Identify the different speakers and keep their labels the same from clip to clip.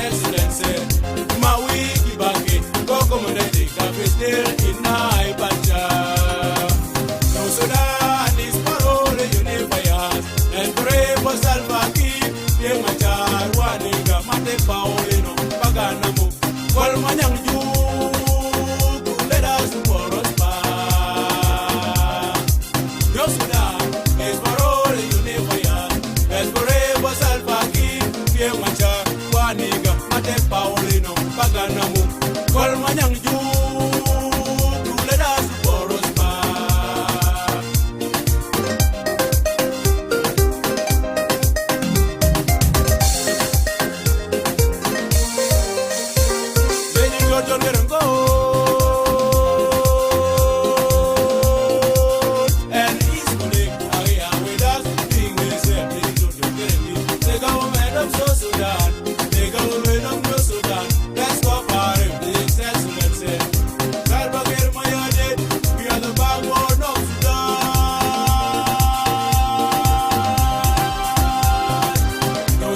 Speaker 1: excellency. Maui Kibaki, Kokomodeti, Capital in Naibacha. No Sudan is parole, Unifayas, and pray for Salvaki, Yemachar, Waniga, Mate Paulino, Paganamu, Colmanyang Ju, let us prosper. No Sudan is parole, Unifayas, and pray for Salvaki, Yemachar, Waniga, Mate Paulino, Paganamu, Colmanyang Ju.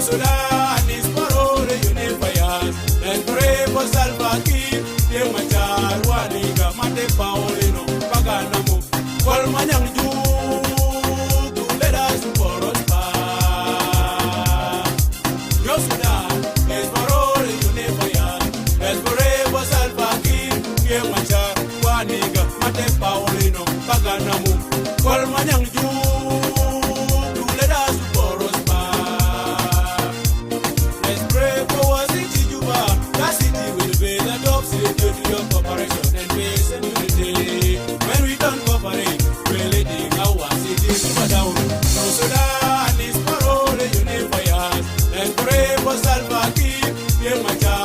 Speaker 1: Sudan is parole, Unifayas, and pray for Salvaki, Yemachar, Waniga, Mate Paulino, Paganamu, Colmanyang Ju, let us prosper. Yo Sudan is parole, Unifayas, and pray for Salvaki, Yemachar, Waniga, Mate Paulino, Paganamu, Colmanyang Ju. When we don't cooperate, we're letting our city go down. No Sudan is parole, Unifayas, and pray for Salvaki, Yemachar.